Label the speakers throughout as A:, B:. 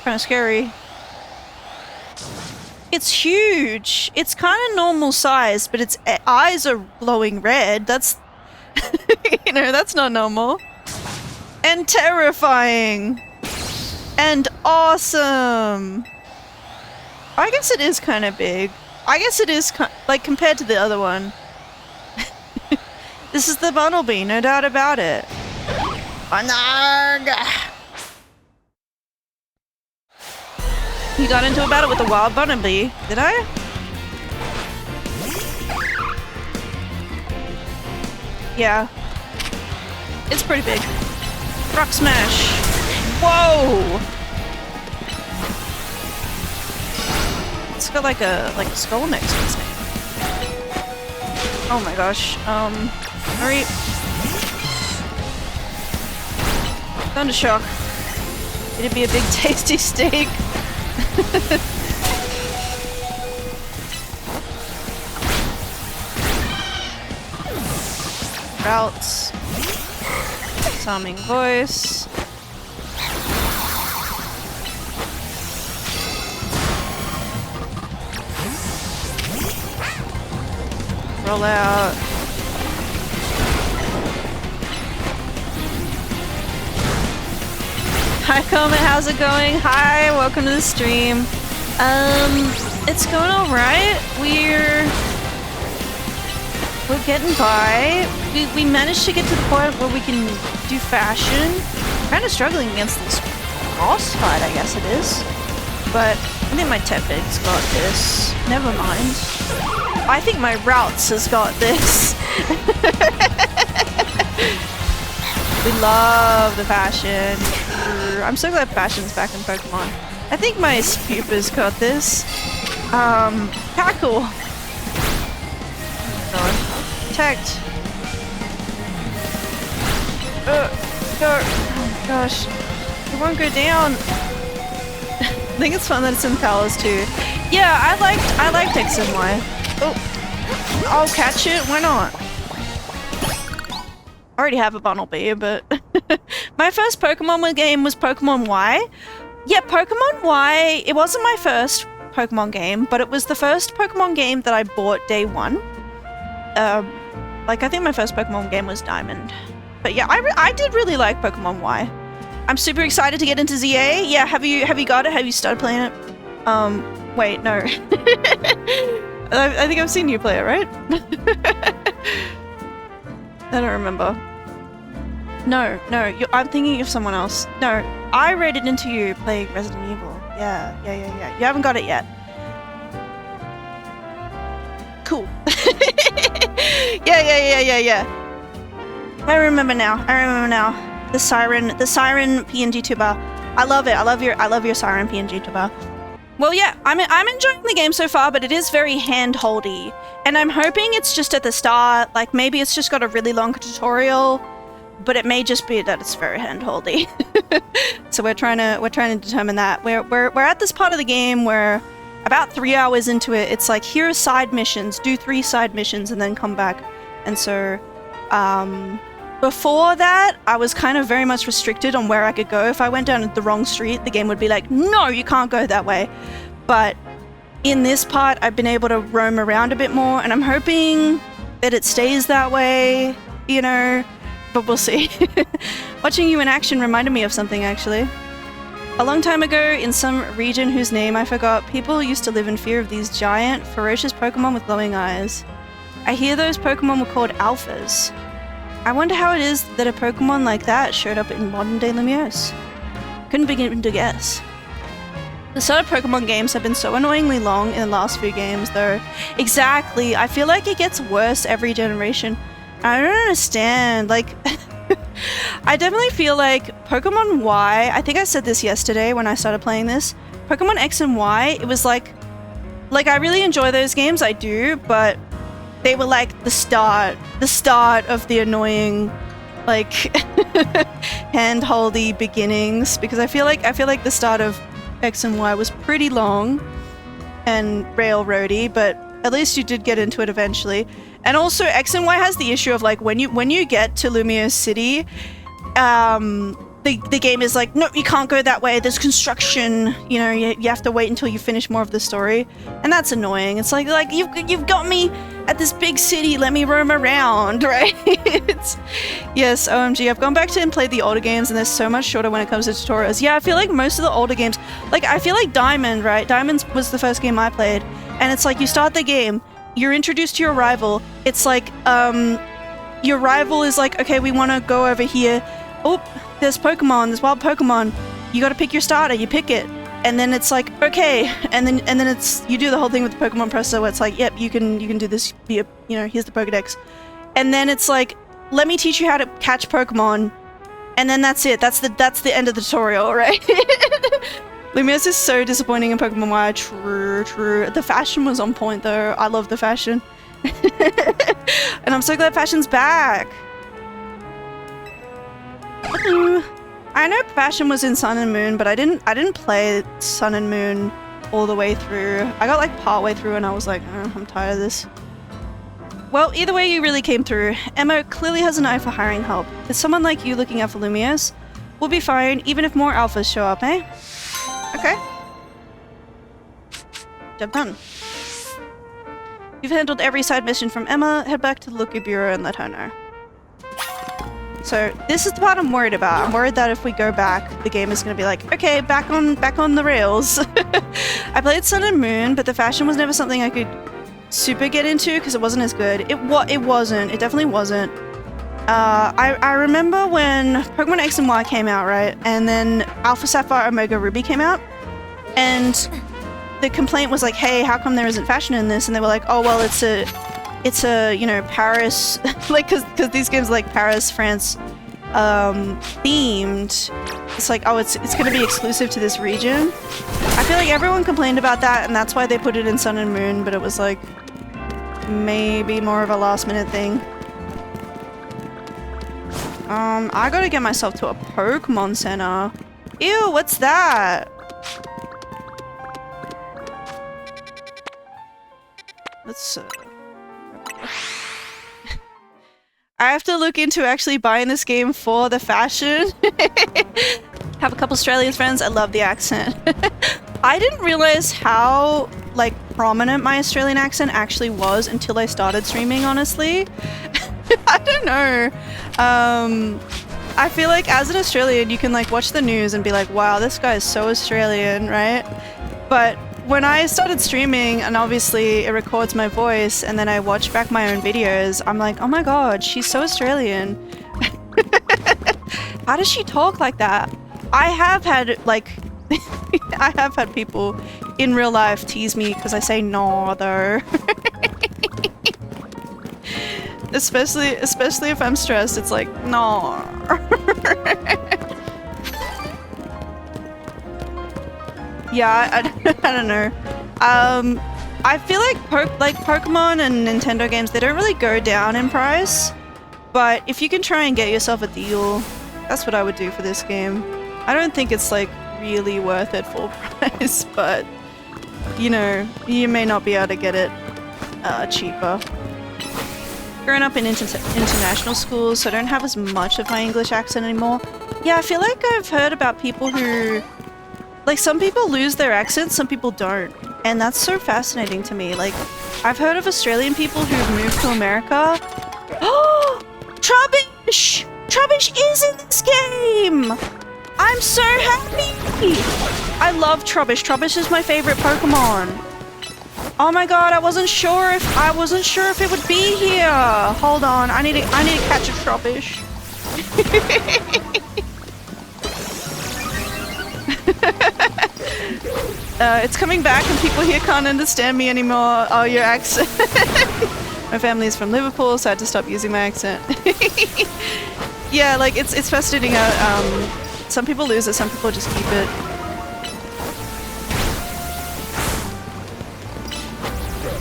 A: Kind of scary. It's huge. It's kind of normal size, but its eyes are glowing red. That's, you know, that's not normal. And terrifying. And awesome. I guess it is kind of big. I guess it is, like, compared to the other one. This is the Bumblebee, no doubt about it. You got into a battle with the wild Bumblebee, did I? Yeah. It's pretty big. Rock smash. Whoa! It's got like a skull next to its name. Oh my gosh. Hurry. Thunder shock. It'd be a big tasty steak. Routes. Charming voice. Roll out. Hi Comet, how's it going? Hi, welcome to the stream. It's going alright. We're getting by. We managed to get to the point where we can do fashion. Kind of struggling against this boss fight, I guess it is. But I think my Tepig's got this. Never mind. I think my Routes has got this. We love the fashion. I'm so glad fashion's back in Pokemon. I think my Spupa's got this. Cackle. God. Protect. Go. Oh my gosh. It won't go down. I think it's fun that it's in colors too. Yeah, I liked X and Y. Oh. I'll catch it, why not? I already have a Bumblebee, but my first Pokemon game was Pokemon Y. Yeah, Pokemon Y, it wasn't my first Pokemon game, but it was the first Pokemon game that I bought day one. Like, I think my first Pokemon game was Diamond. But yeah, I did really like Pokemon Y. I'm super excited to get into ZA. Yeah, have you got it? Have you started playing it? Wait, no. I think I've seen you play it, right? I don't remember. No, I'm thinking of someone else. No, I rated into you playing Resident Evil. Yeah. You haven't got it yet. Cool. Yeah. I remember now. The Siren PNG tuber. I love it. I love your Siren PNG tuber. Well, yeah, I'm enjoying the game so far, but it is very hand-holdy. And I'm hoping it's just at the start, like maybe it's just got a really long tutorial, but it may just be that it's very hand-holdy. So we're trying to determine that. We're at this part of the game where about 3 hours into it, it's like, here are side missions, do 3 side missions and then come back. And so, before that, I was kind of very much restricted on where I could go. If I went down the wrong street, the game would be like, no, you can't go that way. But in this part, I've been able to roam around a bit more, and I'm hoping that it stays that way, you know, but we'll see. Watching you in action reminded me of something, actually. A long time ago, in some region whose name I forgot, people used to live in fear of these giant, ferocious Pokemon with glowing eyes. I hear those Pokemon were called Alphas. I wonder how it is that a Pokemon like that showed up in modern-day Lemieux. Couldn't begin to guess. The start of Pokemon games have been so annoyingly long in the last few games, though. Exactly, I feel like it gets worse every generation. I don't understand, like... I definitely feel like Pokemon Y, I think I said this yesterday when I started playing this, Pokemon X and Y, it was like I really enjoy those games, I do, but they were like the start of the annoying, like, hand-holdy beginnings, because I feel like the start of X and Y was pretty long and railroady, but at least you did get into it eventually. And also, X and Y has the issue of, like, when you get to Lumiose City, the game is like, no, you can't go that way. There's construction. You know, you have to wait until you finish more of the story, and that's annoying. It's like you've got me at this big city. Let me roam around, right? Yes, OMG. I've gone back to and played the older games, and they're so much shorter when it comes to tutorials. Yeah, I feel like most of the older games, like I feel like Diamond, right? Diamond was the first game I played, and it's like you start the game, you're introduced to your rival. It's like your rival is like, okay, we want to go over here. Oh, there's Pokemon, there's wild Pokemon. You gotta pick your starter, you pick it. And then it's like, okay, and then it's, you do the whole thing with the Pokemon presser where it's like, yep, you can do this via, you know, here's the Pokedex. And then it's like, let me teach you how to catch Pokemon. And then that's it, that's the end of the tutorial, right? Lumiose is so disappointing in Pokemon Y. True. The fashion was on point though. I love the fashion. And I'm so glad fashion's back. I know fashion was in Sun and Moon, but I didn't play Sun and Moon all the way through. I got like part way through and I was like, oh, I'm tired of this. Well, either way, you really came through. Emma clearly has an eye for hiring help. Is someone like you looking out for Lumiose? We'll be fine, even if more alphas show up, eh? Okay. Job done. You've handled every side mission from Emma. Head back to the Looker Bureau and let her know. So this is the part I'm worried about. I'm worried that if we go back, the game is going to be like, okay, back on the rails. I played Sun and Moon, but the fashion was never something I could super get into because it wasn't as good. It wasn't. It definitely wasn't. I remember when Pokemon X and Y came out, right? And then Alpha Sapphire Omega Ruby came out, and the complaint was like, hey, how come there isn't fashion in this? And they were like, oh, well, it's a, you know, Paris, like, cause these games are like Paris, France, themed. It's like, oh, it's gonna be exclusive to this region. I feel like everyone complained about that, and that's why they put it in Sun and Moon, but it was like, maybe more of a last minute thing. I gotta get myself to a Pokemon Center. Ew, what's that? Let's, I have to look into actually buying this game for the fashion. Have a couple Australian friends. I love the accent. I didn't realize how, like, prominent my Australian accent actually was until I started streaming, honestly. I don't know. I feel like as an Australian, you can, like, watch the news and be like, wow, this guy is so Australian, right? But when I started streaming, and obviously it records my voice, and then I watch back my own videos, I'm like, oh my god, she's so Australian. How does she talk like that? I have had, like, I have had people in real life tease me because I say norther. especially if I'm stressed, it's like, no. Yeah, I don't know. I feel like Pokemon and Nintendo games, they don't really go down in price. But if you can try and get yourself a deal, that's what I would do for this game. I don't think it's like really worth it full price, but you know, you may not be able to get it cheaper. Growing up in international schools, so I don't have as much of my English accent anymore. Yeah, I feel like I've heard about people who, like, some people lose their accents, some people don't. And that's so fascinating to me. Like, I've heard of Australian people who've moved to America. Oh! Trubbish! Trubbish is in this game! I'm so happy! I love Trubbish. Trubbish is my favorite Pokemon. Oh my god, I wasn't sure if it would be here. Hold on, I need to catch a Trubbish. It's coming back and people here can't understand me anymore. Oh, your accent. My family is from Liverpool, so I had to stop using my accent. Yeah, like, it's fascinating how some people lose it, some people just keep it.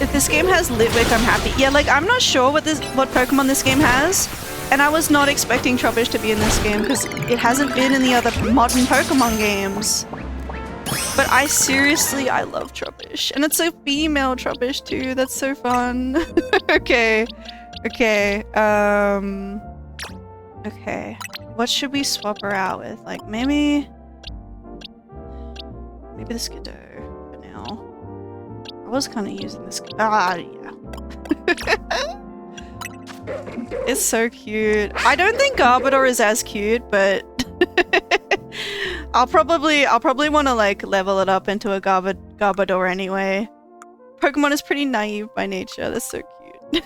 A: If this game has Litwick, I'm happy. Yeah, like, I'm not sure what Pokemon this game has, and I was not expecting Trubbish to be in this game because it hasn't been in the other modern Pokemon games. But I love Trubbish. And it's a female Trubbish too, that's so fun. Okay. Okay. What should we swap her out with? Like, maybe the Skidoo for now. I was kind of using this. Ah, yeah. It's so cute. I don't think Garbodor is as cute, but I'll probably want to like level it up into a Garbodor anyway. Pokemon is pretty naive by nature. That's so cute.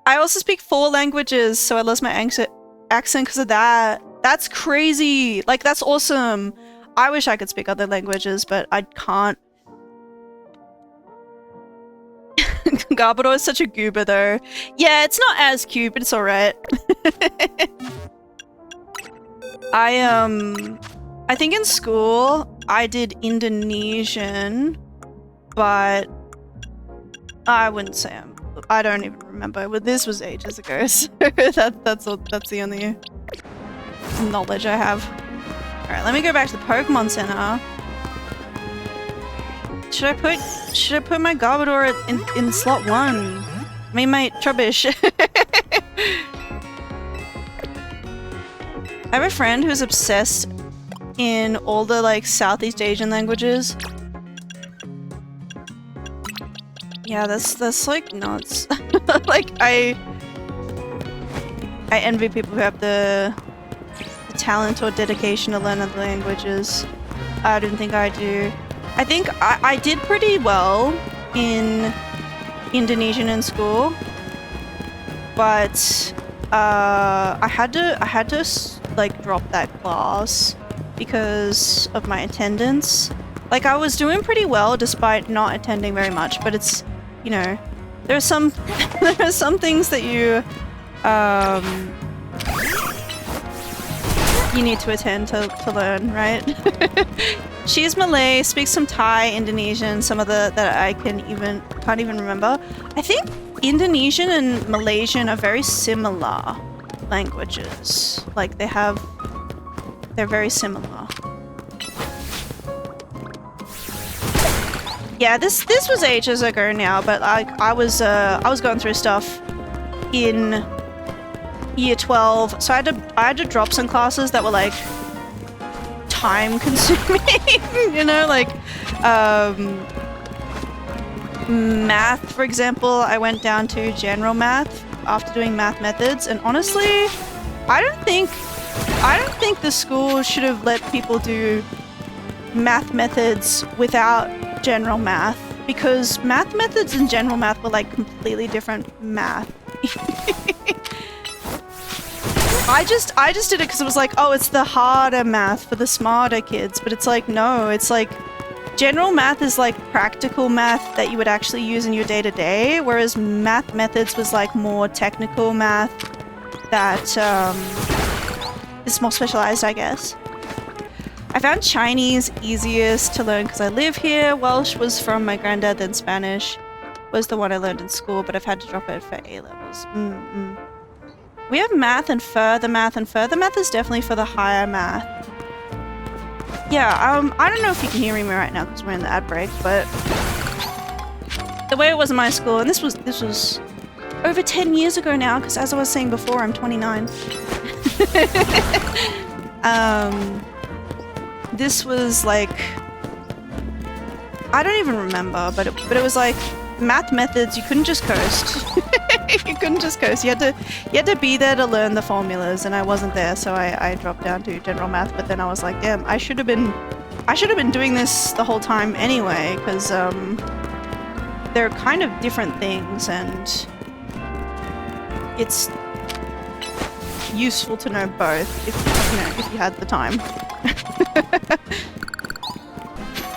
A: I also speak 4 languages, so I lost my accent because of that. That's crazy. Like, that's awesome. I wish I could speak other languages, but I can't. Garbodor is such a goober, though. Yeah, it's not as cute, but it's alright. I think in school, I did Indonesian, but I wouldn't say I don't even remember. But this was ages ago, so that's the only knowledge I have. Alright, let me go back to the Pokemon Center. Should I put my Garbodor in slot 1? I mean, my Trubbish. I have a friend who's obsessed in all the like Southeast Asian languages. Yeah, that's like nuts. Like I envy people who have the talent or dedication to learn other languages. I don't think I do. I think I did pretty well in Indonesian in school, but I had to like drop that class because of my attendance. Like, I was doing pretty well despite not attending very much, but it's, you know, there are some things that you need to attend to learn, right? She is Malay, speaks some Thai, Indonesian, some of the that I can't even remember. I think Indonesian and Malaysian are very similar languages. Like, they're very similar. Yeah, this was ages ago now, but I was going through stuff in year 12, so I had to drop some classes that were like time consuming, you know, like math, for example. I went down to general math after doing math methods, and honestly, I don't think the school should have let people do math methods without general math, because math methods and general math were like completely different math. I just did it because it was like, oh, it's the harder math for the smarter kids, but it's like, no, it's like general math is like practical math that you would actually use in your day-to-day, whereas math methods was like more technical math that is more specialized, I guess. I found Chinese easiest to learn because I live here. Welsh was from my granddad, then Spanish was the one I learned in school, but I've had to drop it for A-levels. We have math and further math, and further math is definitely for the higher math. Yeah, I don't know if you can hear me right now because we're in the ad break, but the way it was in my school, and this was over 10 years ago now, because as I was saying before, I'm 29. This was like, I don't even remember, but it was like math methods. You couldn't just coast. You couldn't just coast. You had to be there to learn the formulas, and I wasn't there, so I dropped down to general math. But then I was like, damn, I should have been doing this the whole time anyway, because they're kind of different things, and it's useful to know both if you had the time.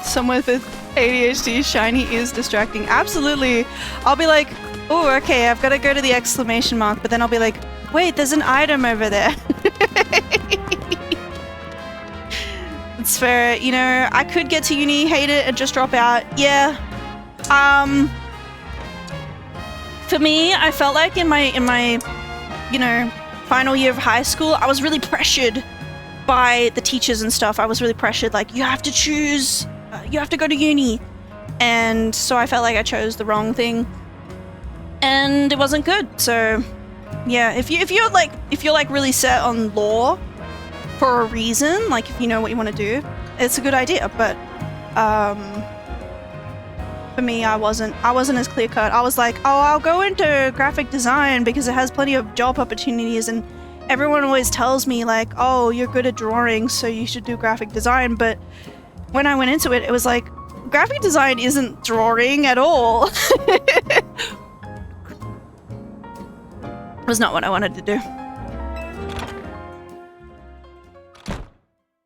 A: Someone with ADHD, shiny is distracting. Absolutely. I'll be like, oh, okay, I've got to go to the exclamation mark, but then I'll be like, wait, there's an item over there. It's fair, you know, I could get to uni, hate it, and just drop out. Yeah. For me, I felt like in my, you know, final year of high school, I was really pressured by the teachers and stuff. I was really pressured, like, you have to choose, you have to go to uni. And so I felt like I chose the wrong thing. And it wasn't good, so Yeah, if you're like really set on lore for a reason, like if you know what you want to do, it's a good idea. But for me, I wasn't as clear cut. I was like, oh, I'll go into graphic design because it has plenty of job opportunities, and everyone always tells me like, oh, you're good at drawing, so you should do graphic design. But when I went into it, it was like, graphic design isn't drawing at all. It was not what I wanted to do.